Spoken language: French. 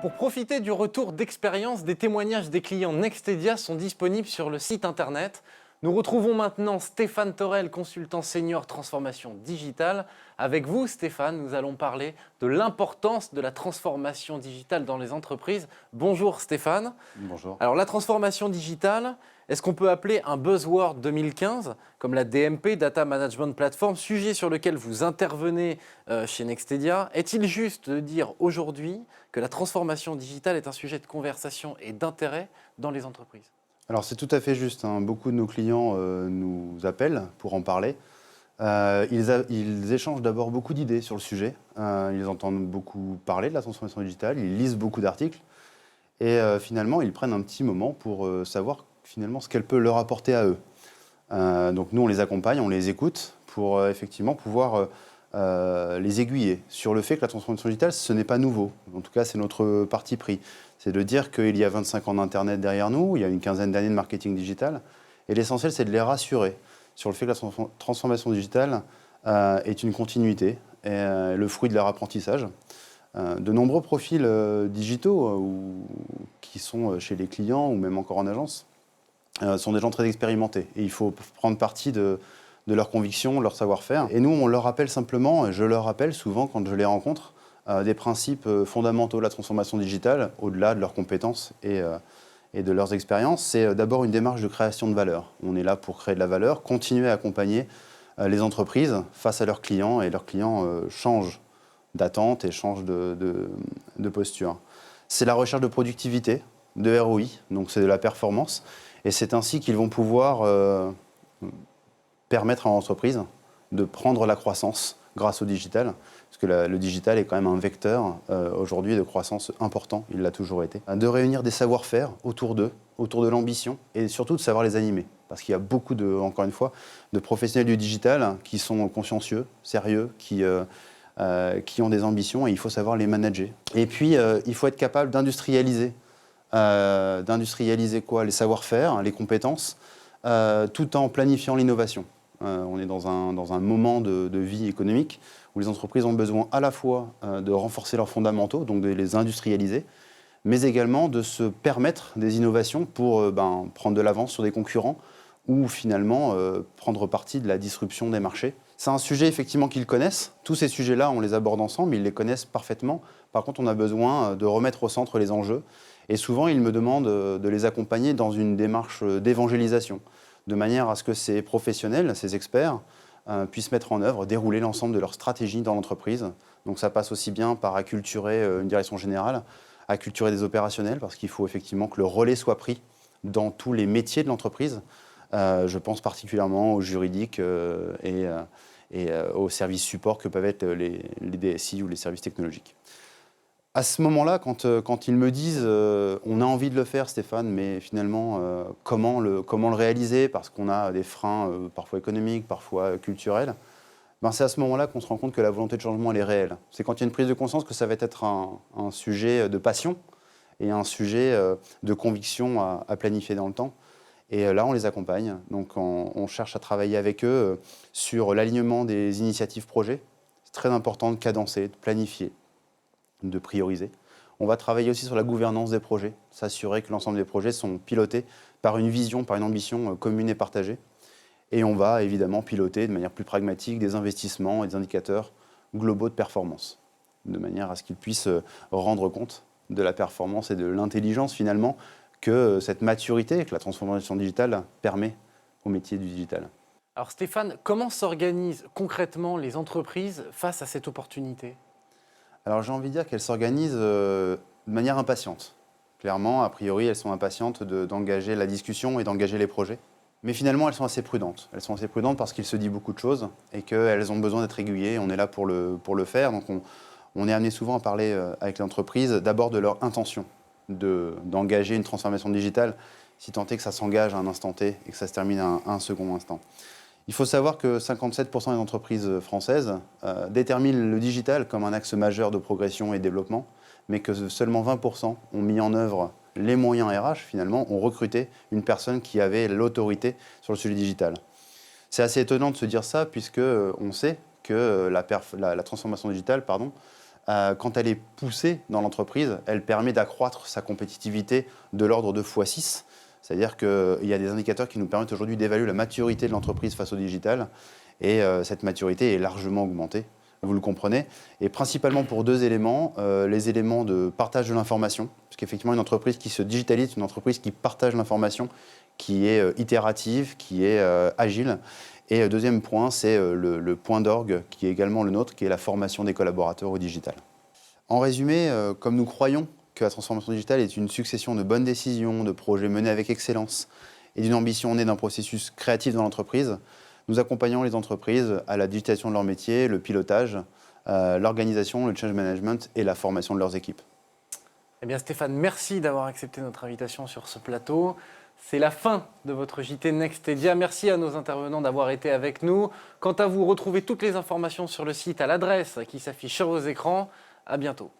Pour profiter du retour d'expérience, des témoignages des clients Nextedia sont disponibles sur le site internet. Nous retrouvons maintenant Stéphane Torel, consultant senior transformation digitale. Avec vous, Stéphane, nous allons parler de l'importance de la transformation digitale dans les entreprises. Bonjour Stéphane. Bonjour. Alors la transformation digitale, est-ce qu'on peut appeler un buzzword 2015, comme la DMP, Data Management Platform, sujet sur lequel vous intervenez chez Nextedia? Est-il juste de dire aujourd'hui que la transformation digitale est un sujet de conversation et d'intérêt dans les entreprises? Alors c'est tout à fait juste, hein. Beaucoup de nos clients nous appellent pour en parler. Ils échangent d'abord beaucoup d'idées sur le sujet. Ils entendent beaucoup parler de la transformation digitale, ils lisent beaucoup d'articles. Et finalement, ils prennent un petit moment pour savoir finalement ce qu'elle peut leur apporter à eux. Donc nous, on les accompagne, on les écoute pour effectivement pouvoir les aiguiller sur le fait que la transformation digitale, ce n'est pas nouveau. En tout cas, c'est notre parti pris. C'est de dire qu'il y a 25 ans d'Internet derrière nous, il y a une quinzaine d'années de marketing digital. Et l'essentiel, c'est de les rassurer sur le fait que la transformation digitale est une continuité et le fruit de leur apprentissage. De nombreux profils digitaux qui sont chez les clients ou même encore en agence sont des gens très expérimentés. Et il faut prendre parti de leurs convictions, leur savoir-faire. Et nous, on leur rappelle simplement, et je leur rappelle souvent quand je les rencontre, des principes fondamentaux de la transformation digitale, au-delà de leurs compétences et de leurs expériences. C'est d'abord une démarche de création de valeur. On est là pour créer de la valeur, continuer à accompagner les entreprises face à leurs clients, et leurs clients changent d'attente et changent de posture. C'est la recherche de productivité, de ROI, donc c'est de la performance. Et c'est ainsi qu'ils vont pouvoir permettre à l'entreprise de prendre la croissance grâce au digital, parce que le digital est quand même un vecteur aujourd'hui de croissance important, il l'a toujours été. De réunir des savoir-faire autour d'eux, autour de l'ambition, et surtout de savoir les animer. Parce qu'il y a beaucoup, encore une fois, de professionnels du digital qui sont consciencieux, sérieux, qui ont des ambitions, et il faut savoir les manager. Et puis, il faut être capable d'industrialiser. D'industrialiser quoi? Les savoir-faire, les compétences, tout en planifiant l'innovation. On est dans un moment de vie économique où les entreprises ont besoin à la fois de renforcer leurs fondamentaux, donc de les industrialiser, mais également de se permettre des innovations pour prendre de l'avance sur des concurrents ou finalement prendre partie de la disruption des marchés. C'est un sujet effectivement qu'ils connaissent. Tous ces sujets-là, on les aborde ensemble, ils les connaissent parfaitement. Par contre, on a besoin de remettre au centre les enjeux. Et souvent, ils me demandent de les accompagner dans une démarche d'évangélisation, de manière à ce que ces professionnels, ces experts, puissent mettre en œuvre, dérouler l'ensemble de leur stratégie dans l'entreprise. Donc ça passe aussi bien par acculturer une direction générale, acculturer des opérationnels, parce qu'il faut effectivement que le relais soit pris dans tous les métiers de l'entreprise. Je pense particulièrement aux juridiques et aux services support que peuvent être les DSI ou les services technologiques. À ce moment-là, quand ils me disent on a envie de le faire, Stéphane, mais finalement, comment le réaliser, parce qu'on a des freins parfois économiques, parfois culturels, c'est à ce moment-là qu'on se rend compte que la volonté de changement, elle est réelle. C'est quand il y a une prise de conscience que ça va être un sujet de passion et un sujet de conviction à planifier dans le temps. Et là, on les accompagne. Donc, on cherche à travailler avec eux sur l'alignement des initiatives projets. C'est très important de cadencer, de planifier, de prioriser. On va travailler aussi sur la gouvernance des projets, s'assurer que l'ensemble des projets sont pilotés par une vision, par une ambition commune et partagée. Et on va évidemment piloter de manière plus pragmatique des investissements et des indicateurs globaux de performance, de manière à ce qu'ils puissent rendre compte de la performance et de l'intelligence finalement que cette maturité, que la transformation digitale permet au métier du digital. Alors Stéphane, comment s'organisent concrètement les entreprises face à cette opportunité? Alors j'ai envie de dire qu'elles s'organisent de manière impatiente. Clairement, a priori, elles sont impatientes d'engager la discussion et d'engager les projets. Mais finalement, elles sont assez prudentes. Elles sont assez prudentes parce qu'il se dit beaucoup de choses et qu'elles ont besoin d'être aiguillées. On est là pour le faire. Donc on est amené souvent à parler avec l'entreprise d'abord de leur intention d'engager une transformation digitale, si tant est que ça s'engage à un instant T et que ça se termine à un second instant. Il faut savoir que 57% des entreprises françaises déterminent le digital comme un axe majeur de progression et de développement, mais que seulement 20% ont mis en œuvre les moyens RH, finalement, ont recruté une personne qui avait l'autorité sur le sujet digital. C'est assez étonnant de se dire ça, puisqu'on sait que la transformation digitale quand elle est poussée dans l'entreprise, elle permet d'accroître sa compétitivité de l'ordre de x6. C'est-à-dire qu'il y a des indicateurs qui nous permettent aujourd'hui d'évaluer la maturité de l'entreprise face au digital. Et cette maturité est largement augmentée, vous le comprenez. Et principalement pour deux éléments, les éléments de partage de l'information. Parce qu'effectivement, une entreprise qui se digitalise, une entreprise qui partage l'information, qui est itérative, qui est agile. Et deuxième point, c'est le point d'orgue qui est également le nôtre, qui est la formation des collaborateurs au digital. En résumé, comme nous croyons que la transformation digitale est une succession de bonnes décisions, de projets menés avec excellence et d'une ambition née d'un processus créatif dans l'entreprise, nous accompagnons les entreprises à la digitalisation de leur métier, le pilotage, l'organisation, le change management et la formation de leurs équipes. Eh bien Stéphane, merci d'avoir accepté notre invitation sur ce plateau. C'est la fin de votre JT Nextedia. Merci à nos intervenants d'avoir été avec nous. Quant à vous, retrouvez toutes les informations sur le site à l'adresse qui s'affiche sur vos écrans. À bientôt.